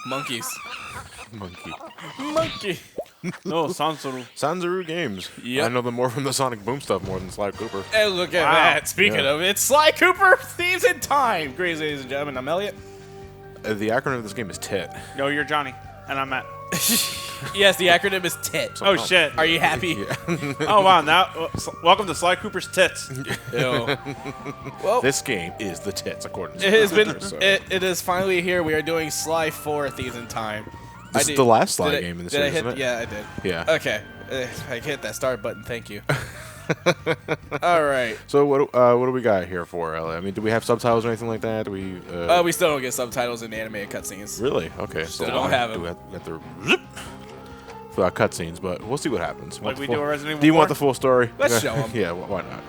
Monkeys. Monkey. No, Sansaru. Sansaru Games. Yep. I know them more from the Sonic Boom stuff more than Sly Cooper. Hey, look at that. Speaking of it, Sly Cooper, Thieves in Time. Greetings, ladies and gentlemen. I'm Elliot. The acronym of this game is TIT. No, you're Johnny, and I'm Matt. Yes, the acronym is TIT. Oh, shit. Are you happy? Yeah. Oh, wow. Now, welcome to Sly Cooper's Tits. Ew. Well, This game is the tits, according to it has been. so. It is finally here. We are doing Sly 4 Thieves in Time. This is the last Sly game in the series, isn't it? Yeah, I did. Yeah. Okay. I hit that start button. Thank you. All right. So what do we got here for, Ellie? I mean, do we have subtitles or anything like that? Do we? We still don't get subtitles in animated cutscenes. Really? Okay. Still don't have do them. we have to zip for our cutscenes, but we'll see what happens. Like we do a Resident Evil Do you want 4? the full story? Let's show 'em. Yeah. Why not?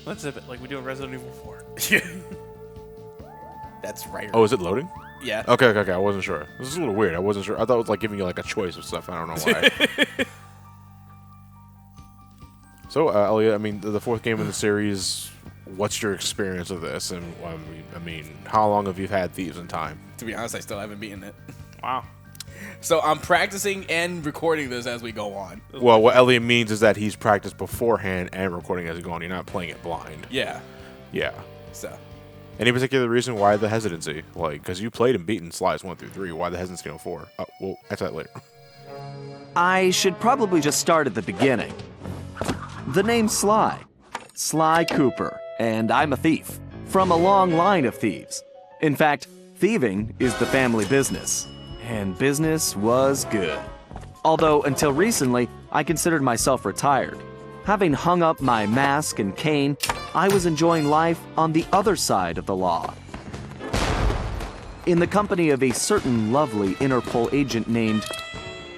Let's zip it like we do in Resident Evil 4. That's right. Oh, is it loading? Yeah. Okay. I wasn't sure. This is a little weird. I wasn't sure. I thought it was like giving you like a choice of stuff. I don't know why. So, Elliot, I mean, the fourth game in the series. What's your experience of this? And I mean, how long have you had Thieves in Time? To be honest, I still haven't beaten it. Wow. So I'm practicing and recording this as we go on. Well, what Elliot means is that he's practiced beforehand and recording as you go on. You're not playing it blind. Yeah. Yeah. So. Any particular reason why the hesitancy? Like, because you played and beaten Slides 1 through 3. Why the hesitancy on 4? We'll answer that later. I should probably just start at the beginning. The name's Sly. Sly Cooper, and I'm a thief. From a long line of thieves. In fact, thieving is the family business. And business was good. Although, until recently, I considered myself retired. Having hung up my mask and cane, I was enjoying life on the other side of the law. In the company of a certain lovely Interpol agent named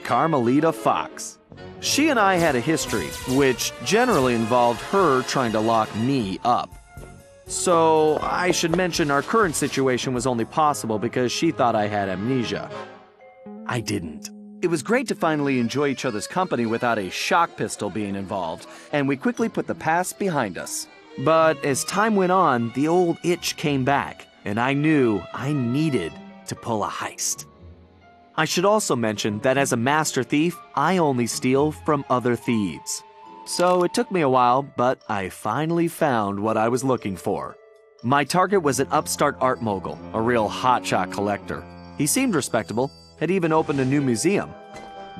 Carmelita Fox. She and I had a history, which generally involved her trying to lock me up. So, I should mention our current situation was only possible because she thought I had amnesia. I didn't. It was great to finally enjoy each other's company without a shock pistol being involved, and we quickly put the past behind us. But as time went on, the old itch came back, and I knew I needed to pull a heist. I should also mention that as a master thief, I only steal from other thieves. So it took me a while, but I finally found what I was looking for. My target was an upstart art mogul, a real hotshot collector. He seemed respectable, had even opened a new museum.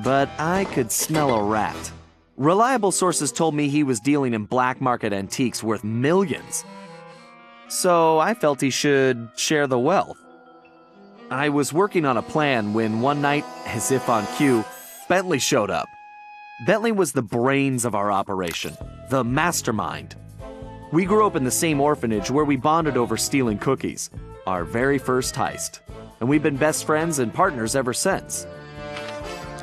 But I could smell a rat. Reliable sources told me he was dealing in black market antiques worth millions. So I felt he should share the wealth. I was working on a plan when one night, as if on cue, Bentley showed up. Bentley was the brains of our operation, the mastermind. We grew up in the same orphanage where we bonded over stealing cookies, our very first heist, and we've been best friends and partners ever since.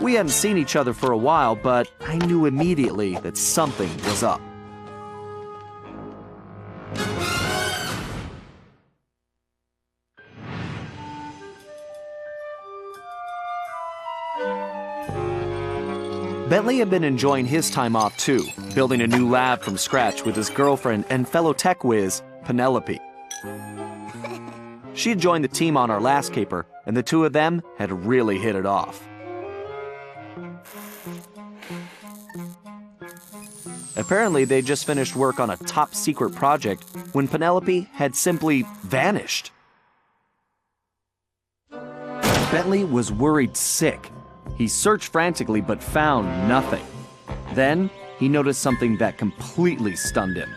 We hadn't seen each other for a while, but I knew immediately that something was up. Bentley had been enjoying his time off too, building a new lab from scratch with his girlfriend and fellow tech whiz, Penelope. She had joined the team on our last caper, and the two of them had really hit it off. Apparently, they just finished work on a top-secret project when Penelope had simply vanished. Bentley was worried sick. He searched frantically but found nothing. Then, he noticed something that completely stunned him.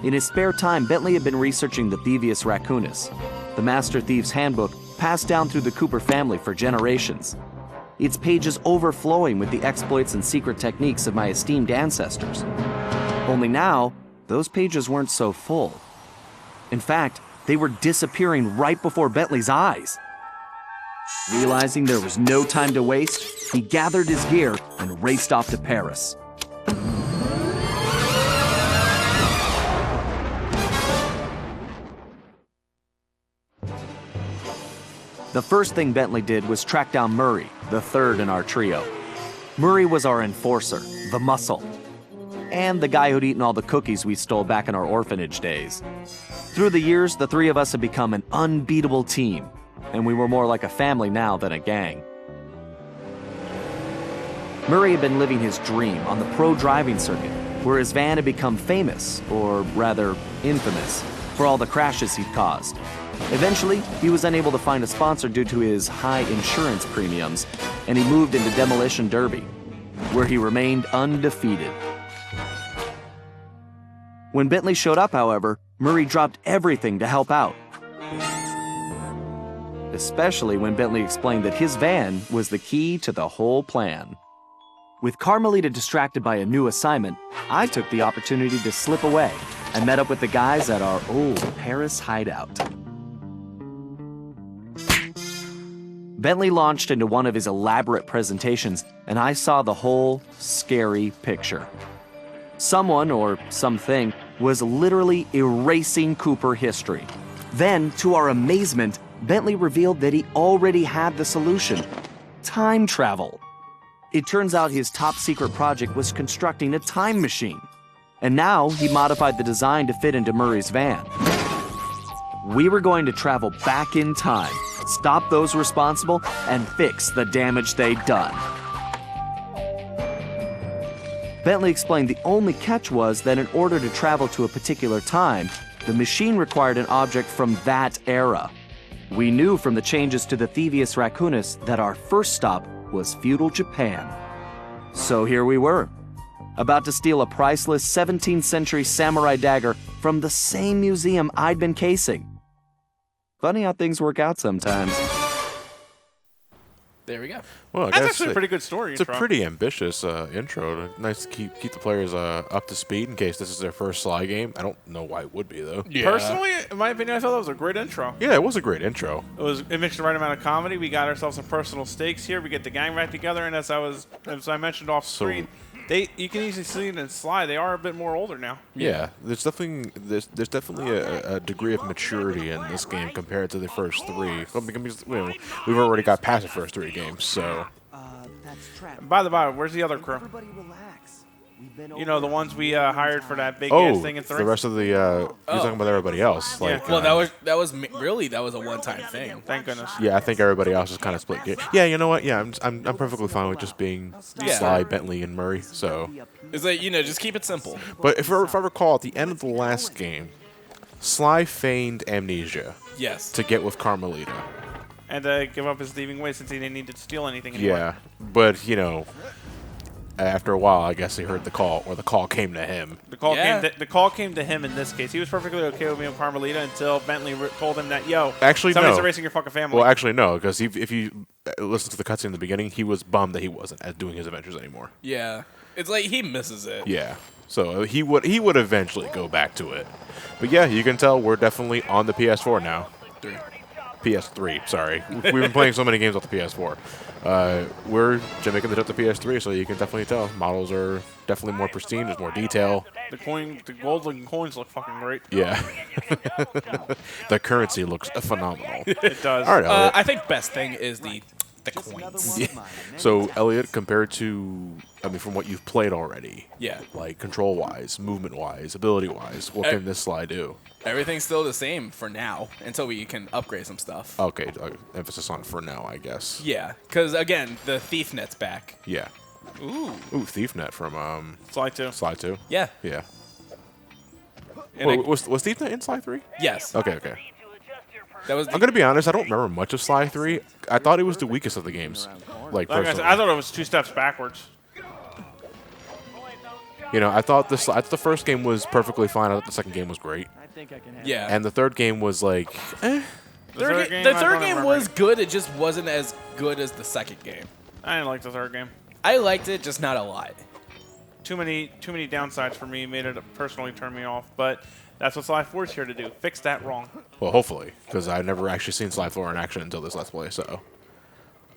In his spare time, Bentley had been researching the Thieveious Raccoonus, the Master Thief's handbook passed down through the Cooper family for generations. Its pages overflowing with the exploits and secret techniques of my esteemed ancestors. Only now, those pages weren't so full. In fact, they were disappearing right before Bentley's eyes. Realizing there was no time to waste, he gathered his gear and raced off to Paris. The first thing Bentley did was track down Murray, the third in our trio. Murray was our enforcer, the muscle, and the guy who'd eaten all the cookies we stole back in our orphanage days. Through the years, the three of us had become an unbeatable team. and we were more like a family now than a gang. Murray had been living his dream on the pro driving circuit, where his van had become famous, or rather, infamous, for all the crashes he'd caused. Eventually, he was unable to find a sponsor due to his high insurance premiums, and he moved into Demolition Derby, where he remained undefeated. When Bentley showed up, however, Murray dropped everything to help out. Especially when Bentley explained that his van was the key to the whole plan. With Carmelita distracted by a new assignment, I took the opportunity to slip away and met up with the guys at our old Paris hideout. Bentley launched into one of his elaborate presentations, and I saw the whole scary picture. Someone, or something, was literally erasing Cooper history. Then, to our amazement, Bentley revealed that he already had the solution: time travel. It turns out his top secret project was constructing a time machine. And now he modified the design to fit into Murray's van. We were going to travel back in time, stop those responsible, and fix the damage they'd done. Bentley explained the only catch was that in order to travel to a particular time, the machine required an object from that era. We knew from the changes to the Thieveious Raccoonus that our first stop was feudal Japan. So here we were, about to steal a priceless 17th century samurai dagger from the same museum I'd been casing. Funny how things work out sometimes. There we go. Well, I That's guess actually a pretty good story. It's a pretty ambitious intro. Nice to keep the players up to speed in case this is their first Sly game. I don't know why it would be, though. Yeah. Personally, in my opinion, I thought that was a great intro. Yeah, it was a great intro. It mixed the right amount of comedy. We got ourselves some personal stakes here. We get the gang back together, and as I mentioned off screen, you can easily see it in Sly. They are a bit more older now. Yeah, there's definitely a degree of maturity in this game compared to the first three. We've already got past the first three games, so. By the by, where's the other crew? You know, the ones we hired for that big ass thing in 3. The rest of the you're talking about everybody else. Like, Well, that was a one-time thing. Thank goodness. yeah, I think everybody else is kind of split. Yeah, you know what? Yeah, I'm perfectly fine with just being Sly, Bentley, and Murray. So It's like, just keep it simple. But if I recall, at the end of the last game, Sly feigned amnesia Yes. to get with Carmelita. And give up his thieving ways since he didn't need to steal anything anymore. Yeah, but after a while, I guess he heard the call, or the call came to him. The call came to him in this case. He was perfectly okay with me and Carmelita until Bentley told him that, somebody's erasing your fucking family. Well, actually, no, because if you listen to the cutscene in the beginning, he was bummed that he wasn't doing his adventures anymore. Yeah. It's like he misses it. Yeah, so he would eventually go back to it. But yeah, you can tell we're definitely on the PS4 now. PS3, sorry. We've been playing so many games off the PS4. We're making the jump to PS3, so you can definitely tell models are definitely more pristine. There's more detail. The gold-looking coins look fucking great. Yeah. The currency looks phenomenal. It does. All right, I think best thing is the coins. Yeah. So, Elliot, compared to, from what you've played already, like control-wise, movement-wise, ability-wise, what can this Sly do? Everything's still the same for now until we can upgrade some stuff. Okay, emphasis on for now, I guess. Yeah, because again, the Thief Net's back. Yeah. Ooh, Thief Net from Sly 2. Sly 2. Yeah. Yeah. And Was Thief Net in Sly 3? Yes. Okay. That was. I'm gonna be honest. I don't remember much of Sly 3. I thought it was the weakest of the games. Like I said, I thought it was 2 steps backwards. I thought the first game was perfectly fine. I thought the second game was great. Yeah. And the third game was like, The third game was good. It just wasn't as good as the second game. I didn't like the third game. I liked it, just not a lot. Too many downsides for me made it personally turn me off. But that's what Sly 4 is here to do. Fix that wrong. Well, hopefully, because I've never actually seen Sly 4 in action until this Let's Play. So,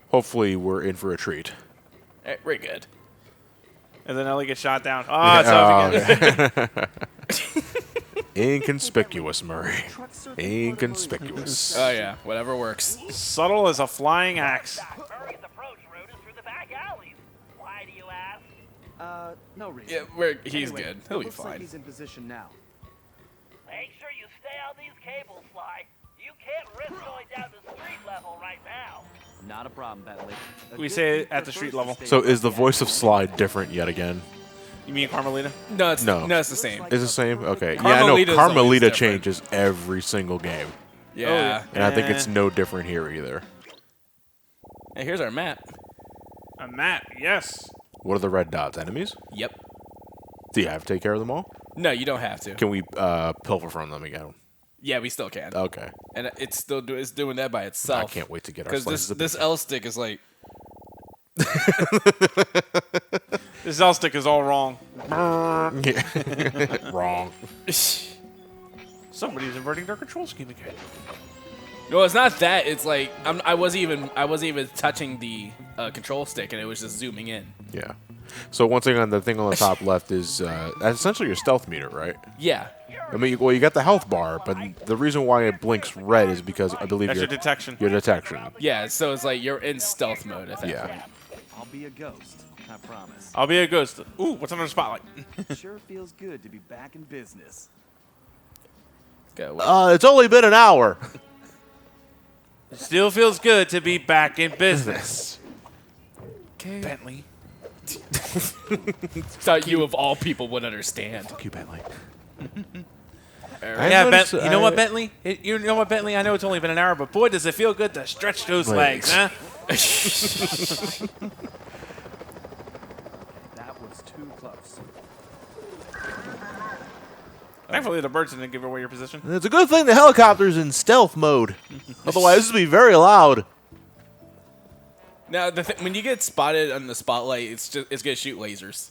hopefully, we're in for a treat. We're good. And then Ellie gets shot down. It's off again. Inconspicuous, Murray. Inconspicuous. Oh yeah, whatever works. Subtle as a flying axe. Murray's approach route is through the back alleys. Why do you ask? No reason. Yeah, he's good. He'll be fine. Like he's in position now. Make sure you stay on these cables, Sly. You can't risk going down to street level. Not a problem, Bentley. We say it at the street level. So is the voice of Sly different yet again? You mean Carmelita? No, it's No. no, it's the same. Is the same? Okay. Carmelita's Yeah, I know. always Carmelita different. changes every single game. Yeah. And I think it's no different here either. And here's our map. A map, yes. What are the red dots? Enemies? Yep. Do you have to take care of them all? No, you don't have to. Can we pilfer from them again? Yeah, we still can. Okay. And it's still it's doing that by itself. I can't wait to get our Because slices of this L stick is like This L stick is all wrong. Yeah. Wrong. Somebody's inverting their control scheme again. no, it's not that. It's like I wasn't even touching the control stick, and it was just zooming in. Yeah. So one thing on the top left is that's essentially your stealth meter, right? Yeah. I mean, well, you got the health bar, but the reason why it blinks red is because I believe That's your detection. Your detection. Yeah. So it's like you're in stealth mode at that Yeah. point. I'll be a ghost, I promise. I'll be a ghost. Ooh, what's under the spotlight? Sure feels good to be back in business. Go. It's only been an hour. Still feels good to be back in business. Bentley. Thought you of all people would understand. Fuck you, Bentley. Yeah, you know what, Bentley? You know what, Bentley? I know it's only been an hour, but boy, does it feel good to stretch those legs, huh? That was too close. Thankfully, the birds didn't give away your position. It's a good thing the helicopter's in stealth mode. Otherwise, this would be very loud. Now, when you get spotted on the spotlight, it's gonna shoot lasers.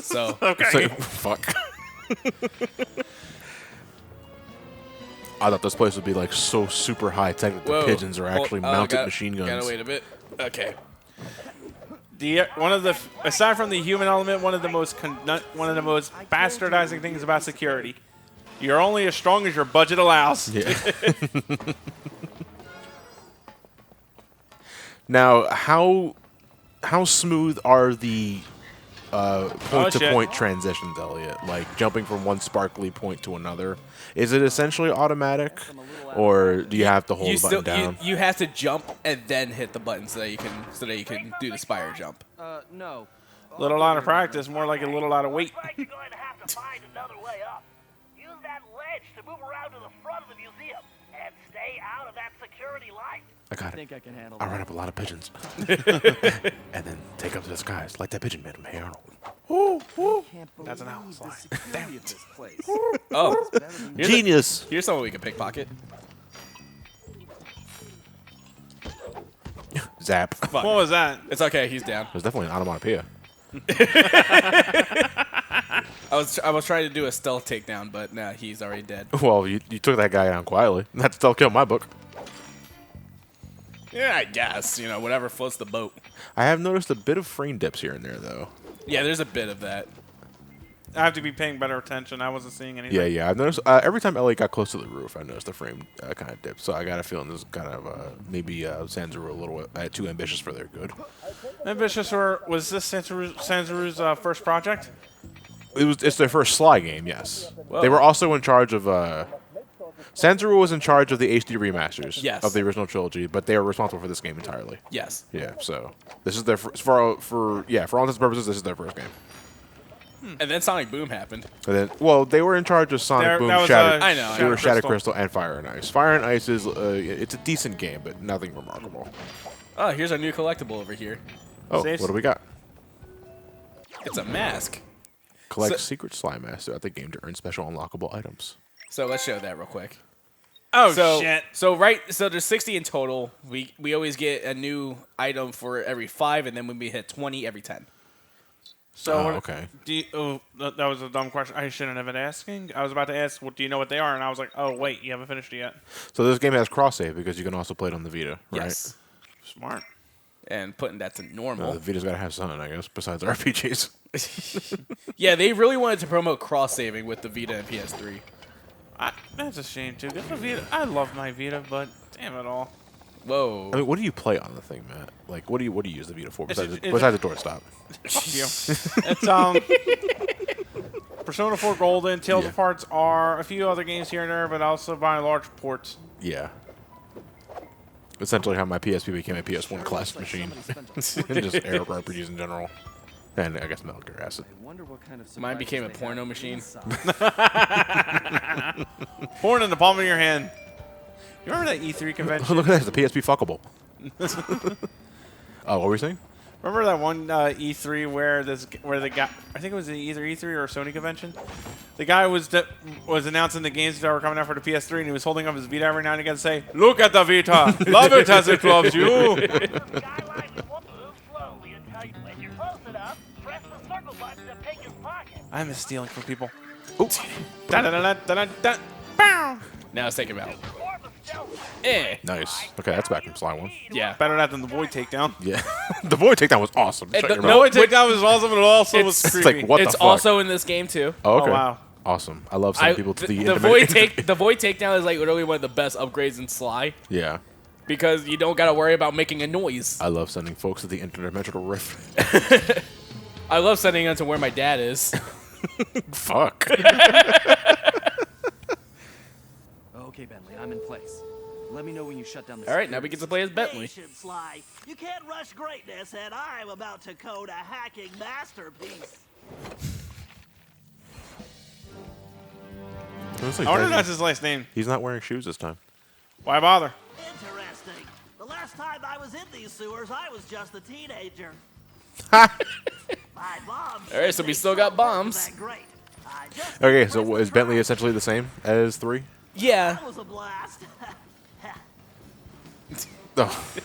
So Okay. So, fuck. I thought this place would be like so super high tech that the Whoa. pigeons are actually mounted gotta- machine guns. Gotta wait a bit. Okay. Aside from the human element, one of the most bastardizing things about security, you're only as strong as your budget allows. Yeah. Now, how smooth are the point-to-point transitions, Elliot? Like jumping from one sparkly point to another. Is it essentially automatic, or do you have to hold the button down? You have to jump and then hit the button so that you can do the spire jump. No. Little out of practice, more like a little out of weight. Looks like you're going to have to find another way up. Use that ledge to move around to the front of the museum and stay out of that security light. I got I it. think I can handle I'll that. run up a lot of pigeons. And then take up to the skies like that pigeon man from Hey Arnold. That's an owl slide. Damn it. This place. Oh, Genius! here's someone we can pickpocket. Zap. What was that? It's okay. He's down. There's definitely an onomatopoeia. I was trying to do a stealth takedown, but nah, he's already dead. Well, you took that guy down quietly. That's still kill in my book. Yeah, I guess. Whatever floats the boat. I have noticed a bit of frame dips here and there, though. Yeah, there's a bit of that. I have to be paying better attention. I wasn't seeing anything. Yeah. I've noticed every time Elliot got close to the roof, I noticed the frame kind of dip. So I got a feeling this is kind of maybe Sanzaru a little too ambitious for their good. Ambitious, or was this Sanzaru's first project? It's their first Sly game, yes. Whoa. They were also in charge of. Sanzaru was in charge of the HD remasters Yes. of the original trilogy, but they are responsible for this game entirely. Yes. Yeah, so this is their for all intents and purposes, this is their first game. And then Sonic Boom happened. And then, well, they were in charge of Sonic Boom, that was, Shattered. I know. They were Shattered Crystal. Crystal and Fire and Ice. Fire and Ice is it's a decent game, but nothing remarkable. Oh, here's our new collectible over here. Oh, Saves. what do we got? It's a mask. Collect So- secret slime masks throughout the game to earn special unlockable items. So let's show that real quick. Oh, So shit. So there's 60 in total. We always get a new item for every 5, and then when we hit 20, every 10. So Oh, what- okay. that was a dumb question. I shouldn't have been asking. I was about to ask, well, do you know what they are? And I was like, oh, wait, you haven't finished it yet. So this game has cross save because you can also play it on the Vita, right? Yes. Smart. And putting that to The normal. Vita's got to have something, I guess, besides RPGs. Yeah, they really wanted to promote cross saving with the Vita and PS3. That's a shame, too. Good for Vita. I love my Vita, but damn it all. Whoa. I mean, what do you play on the thing, Matt? Like, what do you use the Vita for It's besides, a- besides the doorstop? Fuck you. It's Persona 4 Golden, Tales Yeah. of Hearts are a few other games here and there, but also by and large ports. Yeah. essentially how my PSP became a PS1 classic machine. And just Arab RPGs in general. And I guess Metal Gear Acid. Mine became a porno machine. Porn in the palm of your hand. You remember that E3 convention? Look at that, it's the PSP fuckable. Oh, what were you saying? Remember that one E3 where the guy, I think it was either E3 or a Sony convention, the guy was announcing the games that were coming out for the PS3, and he was holding up his Vita every now and again, saying, "Look at the Vita, love it as it loves you." Slowly until when you're close enough, press the circle button to pick his pocket. I miss stealing from people. Ooh. Da-da-da-da-da-da. Bow. Now let's take him out. More of a stealth. Nice. Okay, that's back from Sly 1. Yeah. Better that than the Void takedown. Yeah. The Void takedown was awesome. Shut your the mouth. Void takedown was awesome, but it also was It's creepy. like, what It's the fuck? also in this game too. Oh, okay. Oh, wow. Awesome. I love sending people to the the void takedown is like literally one of the best upgrades in Sly Yeah. because you don't gotta worry about making a noise. I love sending folks to the interdimensional rift. I love sending them to where my dad is. Fuck. Okay, Bentley, I'm in place. Let me know when you shut down the All right, now we get to play as Bentley. Patience, Sly. You can't rush greatness, and I'm about to code a hacking masterpiece. I wonder if that's his last name. He's not wearing shoes this time. Why bother? Interesting. The last time I was in these sewers, I was just a teenager. My bombs. All right, so we still got bombs. That great. I just Okay, so is Bentley essentially the same as 3? Yeah. That was a blast. Oh. Fucking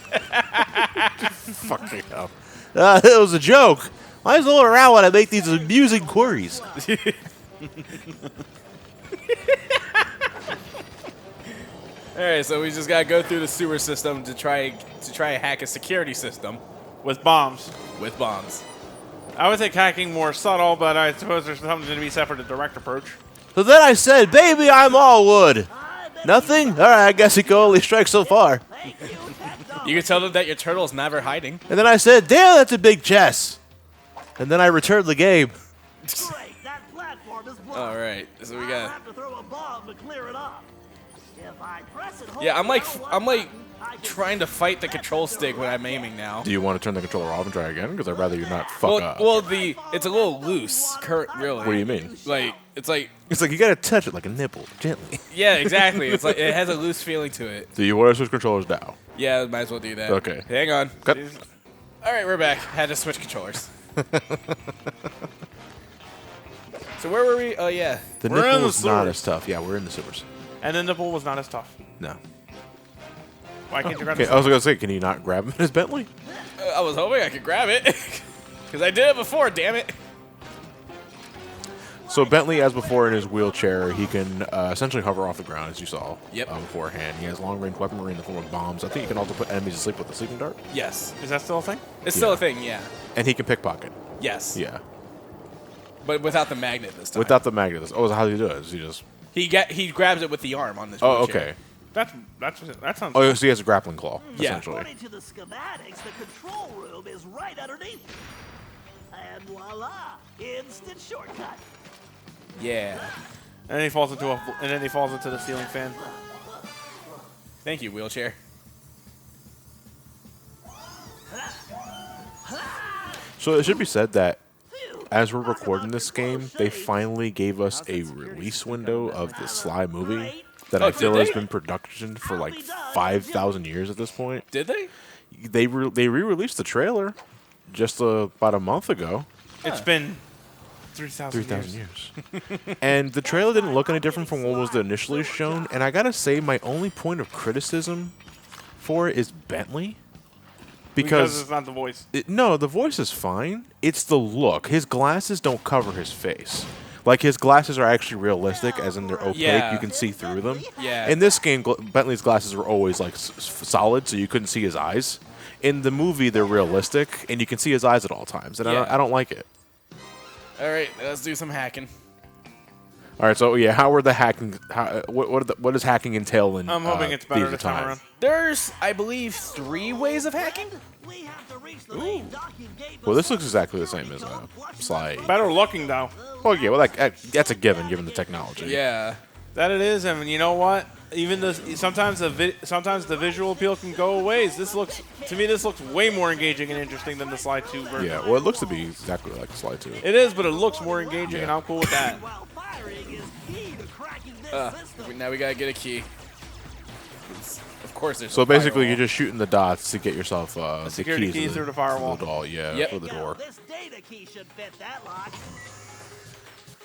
hell. It was a joke. I was all around when I make these amusing queries. All right, so we just gotta go through the sewer system to try and hack a security system With bombs. with bombs. I would think hacking more subtle, but I suppose there's something to be said for the direct approach. So then I said, baby, I'm all wood. Nothing? All right, I guess it can only strike so far. You can tell them that your turtle is never hiding. And then I said, damn, that's a big chest. And then I returned the game. Great. That platform is blocked. All right, so we I'll got. have to throw a bomb to clear it off. If I press it, hold Yeah, I'm the like L1 button, I can trying to see fight the that's control the stick when I'm direct aiming now. Do you want to turn the controller off and try again? Because I'd rather you not fuck Well, up. well, it's a little loose, really. What do you mean? Like it's like It's like you got to touch it like a nipple, gently. yeah, exactly. It's like it has a loose feeling to it. Do you want to switch controllers now? Yeah, might as well do that. Okay. Hang on. Cut. All right, we're back. Had to switch controllers. So where were we? Oh yeah. The We're in nipple the is not sewers. as tough. Yeah, we're in the sewers. And the nipple was not as tough. No. Why can't you grab Okay, the I was going to say, can you not grab him in his Bentley? I was hoping I could grab it because I did it before. Damn it. So Bentley, as before in his wheelchair, he can essentially hover off the ground, as you saw Yep. beforehand. He has long-range weaponry in the form of bombs. I think he can also put enemies to sleep with a sleeping dart. Yes. Is that still a thing? It's still a thing. Yeah. And he can pickpocket. Yes. Yeah. But without the magnet this time. Without the magnet. Oh, how do you do it? Is he just... he grabs it with the arm on this. Oh, wheelchair. okay. That sounds. Oh, so he has a grappling claw, Yeah. essentially. According to the schematics, the control room is right underneath it. And voila, instant shortcut. Yeah. And then he falls into the ceiling fan. Thank you, wheelchair. So it should be said that as we're recording this game, they finally gave us a release window of the Sly movie that I Oh, feel did has they? been production for like 5,000 years at this point. Did they? They re-released the trailer just about a month ago. It's been 3,000 3,000 years. years. And the trailer didn't look any different from what was initially shown. And I gotta say, my only point of criticism for it is Bentley. Because it's not the voice. No, the voice is fine. It's the look. His glasses don't cover his face. Like, his glasses are actually realistic, as in they're opaque. Yeah. You can see through them. Yeah. In this game, Bentley's glasses were always, like, solid, so you couldn't see his eyes. In the movie, they're realistic, and you can see his eyes at all times. And Yeah. I don't like it. All right, let's do some hacking. All right, so, yeah, how are the hacking... what does hacking entail in I'm hoping it's better Thieves this of time around. There's, I believe, 3 ways of hacking. We have to reach the main docking gate. Well, this looks exactly the same as Sly. Better looking, though. Oh, yeah, well, that's a given the technology. Yeah. That it is, and you know what? Even this, sometimes the visual appeal can go ways. This looks way more engaging and interesting than the Sly 2 version. Yeah, well, it looks to be exactly like Sly 2. It is, but it looks more engaging, and I'm cool with that. While firing is key to cracking this system. Now we gotta get a key. Of course, there's So a basically, firewall. you're just shooting the dots to get yourself the security key keys through the firewall. To the door, yeah, Yep. for the Yo, door. this data key should fit that lock.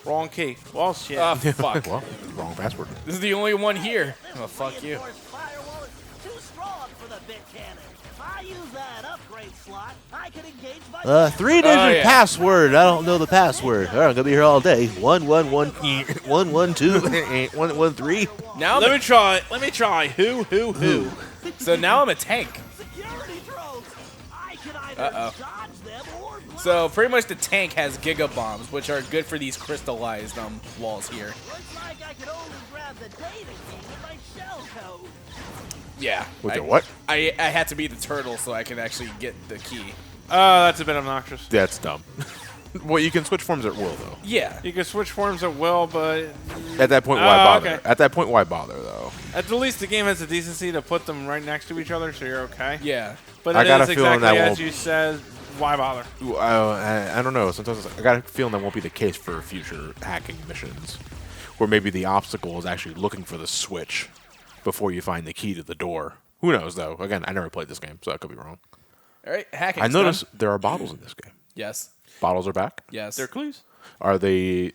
Wrong key. Well, shit. Oh, fuck. Well, wrong password. This is the only one here. This Oh, fuck you. reinforced firewall is too strong for the bit cannon. If I use that upgrade slot, I can engage my 3-digit Oh, yeah. password. I don't know the password. All right, I'm gonna be here all day. 111 112 113. Now, Let me try. Who? so now I'm a tank. security drones. I can either Uh-oh. dodge them or block. So pretty much the tank has giga bombs, which are good for these crystallized walls here. Looks like I can only grab the data key with my shell code. Yeah. With the what? I had to be the turtle so I can actually get the key. That's a bit obnoxious. That's dumb. Well, you can switch forms at will, though. Yeah. You can switch forms at will, but At that point, why bother? okay. At that point, why bother, though? at the least the game has the decency to put them right next to each other, so you're okay. Yeah. But I it got is a feeling exactly that as won't- you said. Why bother? Ooh, I don't know. Sometimes I got a feeling that won't be the case for future hacking missions, where maybe the obstacle is actually looking for the switch before you find the key to the door. Who knows, though? Again, I never played this game, so I could be wrong. All right. Hacking. I noticed there are bottles in this game. Yes. Bottles are back. Yes. They're clues. Are they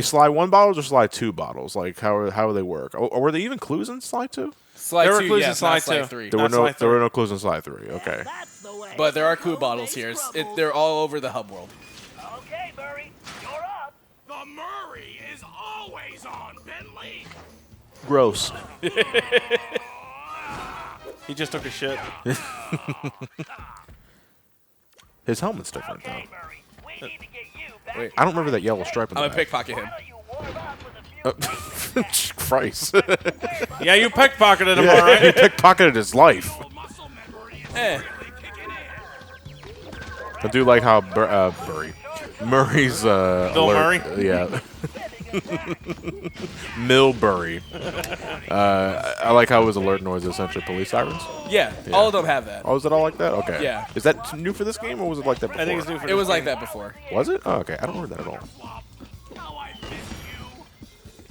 Sly 1 bottles or Sly 2 bottles? Like how do they work? Or were there even clues in Sly 2? Slide There were 2, clues in yes, Sly not Slide 2. 3. There were Not no Sly 3. there were no clues in Sly 3. Okay. That's the way. But there are clue bottles here. Crumbles. They're all over the hub world. Okay, Murray, you're up. The Murray is always on, Bentley. Gross. He just took a shit. His helmet's different though. Okay, Murray, we need to get you back. Wait. I don't remember that yellow stripe in I'm the gonna back. pickpocket him. Why don't you warm up with a few Christ. Yeah, you pickpocketed him, all He right. pickpocketed his life. Muscle memory is Eh. really kicking in. I do like how Murray's Bill alert, yeah. Millbury. I like how his alert noise is essentially police sirens. Yeah. All of them have that. Oh, is it all like that? Okay. Yeah. Is that new for this game, or was it like that before? I think it's new for It was like that before. Was it? Oh, okay. I don't remember that at all. How I miss you.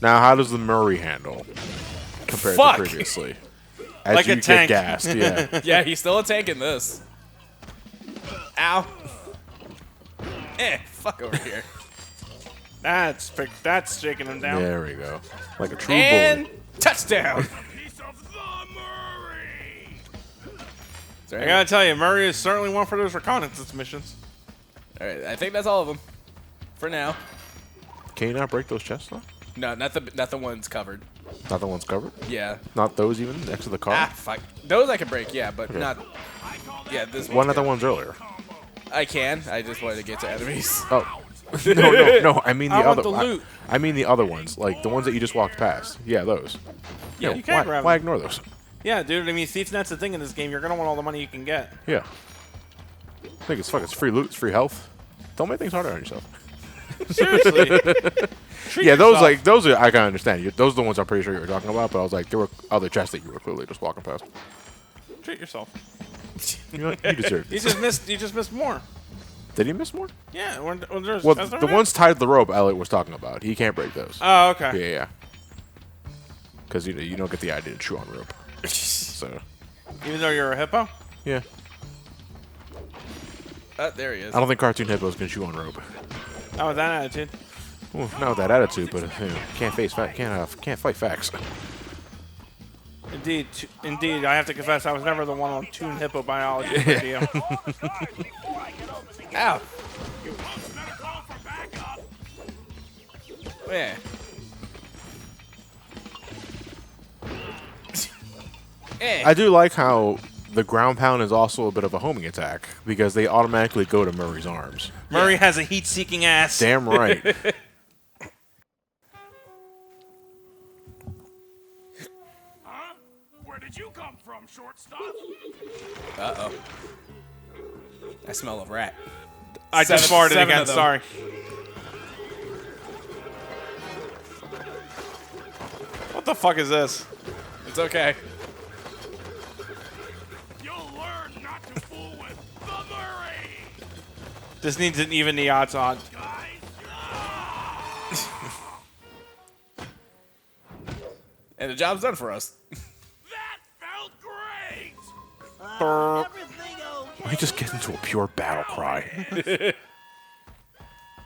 Now, how does the Murray handle compared Fuck. to previously? As Like a you tank. get gassed, yeah. Yeah, he's still a tank in this. Ow. Fuck over here. That's shaking him down. There we go. Like a true And bully. touchdown. Piece of the Murray. I gotta tell you, Murray is certainly one for those reconnaissance missions. All right, I think that's all of them for now. Can you not break those chests, though? No, not the ones covered. Not the ones covered? Yeah. Not those even next to the car? Ah, fuck. Those I can break, yeah, but not. Yeah, this Why one. not the ones earlier? I can. I just wanted to get to enemies. Oh. No. I mean the I want other. the loot. I mean the other ones, like the ones that you just walked past. Yeah, those. Yeah, you can grab Why them. ignore those? Yeah, dude. I mean, ThiefNet's the thing in this game. You're gonna want all the money you can get. Yeah. I think it's fuck. It's free loot. It's free health. Don't make things harder on yourself. Seriously. Treat Yeah, those yourself. like those are I can understand. Those are the ones I'm pretty sure you were talking about. But I was like, there were other chests that you were clearly just walking past. Treat yourself. You know what? You deserve You this. just missed more. Did he miss more? Yeah. When there's, Well, that's the all right. ones tied to the rope Elliot was talking about. He can't break those. Oh, okay. Yeah. Because you don't get the idea to chew on rope. So Even though you're a hippo. yeah, There he is. I don't think cartoon hippos can chew on rope. Not with that attitude. Well, not with that attitude, but can't fight facts. Indeed. I have to confess, I was never the one on Toon Hippo Biology video. Ow. You folks better call for backup. Yeah. I do like how the ground pound is also a bit of a homing attack because they automatically go to Murray's arms. Murray has a heat-seeking ass. Damn right. Huh? Where did you come from, shortstop? Uh-oh. I smell a rat. I just Seven farted again. of them. Sorry. What the fuck is this? It's okay. You'll learn not to fool with the Murray. This needs an even the odds on. Guys, And the job's done for us. that felt great. Everything okay? We just get into a pure battle cry.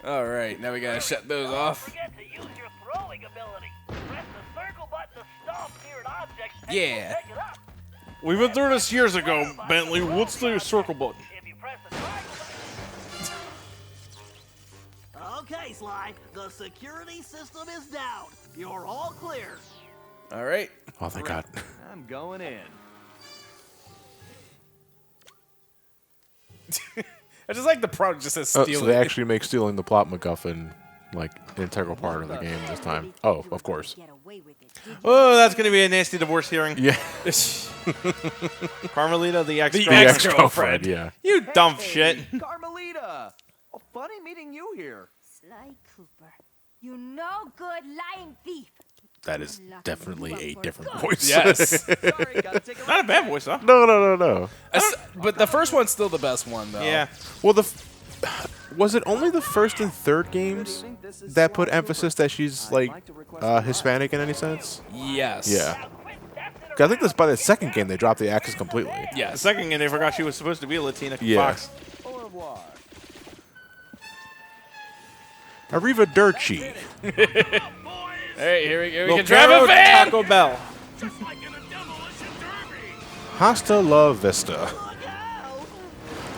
All right, now we gotta shut those off. Forget to use your throwing ability. Press the circle button to stop near an object. And Yeah. you'll pick it up. We went through this years ago, Bentley. What's the circle button? If you press the triangle button. Okay, Sly. The security system is down. You're all clear. All right. Oh, thank God. I'm going in. I just like the product just says Oh, steal so it. they actually make stealing the plot MacGuffin like an integral part of the game this time. Oh, of course. Get away with it, did you? Oh, that's going to be a nasty divorce hearing. Yeah. Carmelita, the The ex-girlfriend. ex-girlfriend. Yeah. You dumb shit. Carmelita! Oh, funny meeting you here. Sly Cooper, you no good lying thief. That is definitely a different voice. Yes. Sorry, gotta take a Not a bad voice, though. No. But the first one's still the best one, though. Yeah. Well, was it only the first and third games that put emphasis that she's like Hispanic in any sense? Yes. Yeah. 'Cause I think this by the second game they dropped the accents completely. The Yes. second game, they forgot she was supposed to be a Latina Yeah. fox. Au revoir. Arriva Dirty. Hey, here we go. We Lo can drive a quiero van. Taco Bell. Just like in a demolition derby. Hasta la vista.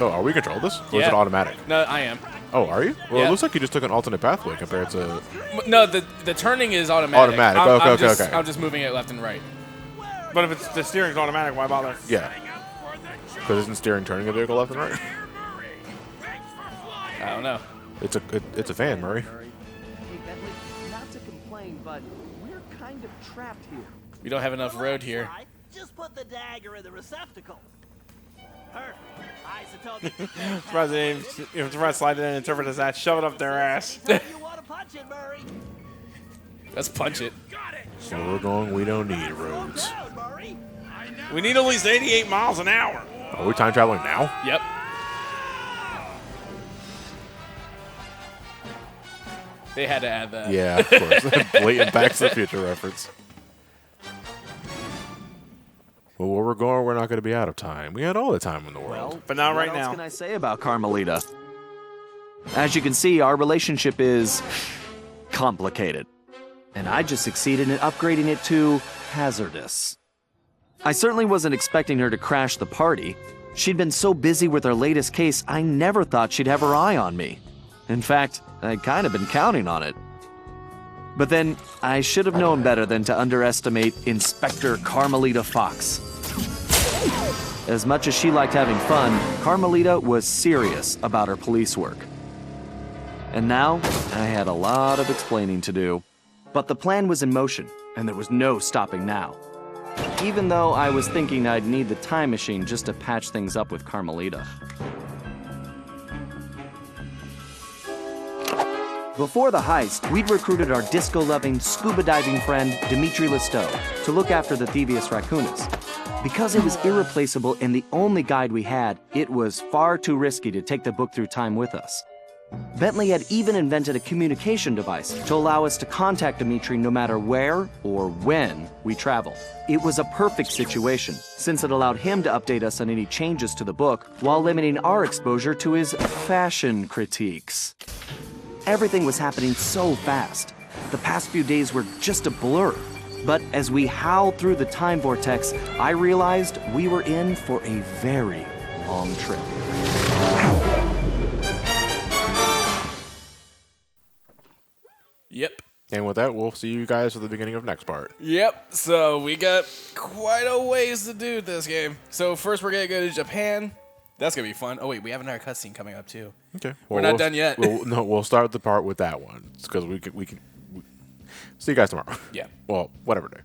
Oh, are we control this? Or is Yeah. it automatic? No, I am. Oh, are you? Well, Yeah. it looks like you just took an alternate pathway compared to. No, the turning is automatic. Automatic. Okay. I'm just moving it left and right. But if it's the steering's automatic, why bother? Yeah. Because isn't steering turning a vehicle left and right? I don't know. It's a van, Murray. Hey, Bentley, not to complain, but we're kind of trapped here. We don't have enough road here. Sly, just put the dagger in the receptacle. Perfect. Isotope. Surprised they if the slide didn't interpret as that, shove it up their ass. You want to punch it, Murray? Let's punch it. Got it. So we're going. We don't need roads. Down, Murray. We need at least 88 miles an hour. Are we time traveling now? Yep. They had to add that. Yeah, of course. Blatant Back to the Future reference. Well, where we're going, we're not going to be out of time. We had all the time in the world. But not right what else now. can I say about Carmelita? As you can see, our relationship is complicated. And I just succeeded in upgrading it to hazardous. I certainly wasn't expecting her to crash the party. She'd been so busy with her latest case, I never thought she'd have her eye on me. In fact, I'd kind of been counting on it. But then, I should have known better than to underestimate Inspector Carmelita Fox. As much as she liked having fun, Carmelita was serious about her police work. And now, I had a lot of explaining to do. But the plan was in motion, and there was no stopping now. Even though I was thinking I'd need the time machine just to patch things up with Carmelita. Before the heist, we'd recruited our disco-loving, scuba-diving friend, Dimitri Listeau, to look after the Thieveious Raccoonus. Because it was irreplaceable and the only guide we had, it was far too risky to take the book through time with us. Bentley had even invented a communication device to allow us to contact Dimitri no matter where or when we travel. It was a perfect situation, since it allowed him to update us on any changes to the book while limiting our exposure to his fashion critiques. Everything was happening so fast. The past few days were just a blur. But as we howled through the time vortex, I realized we were in for a very long trip. Yep. And with that, we'll see you guys at the beginning of next part. Yep. So we got quite a ways to do this game. So first we're gonna go to Japan. That's gonna be fun. Oh wait, we have another cutscene coming up too. Okay. We're not done yet. We'll start the part with that one because we can see you guys tomorrow. Yeah. Well, whatever day.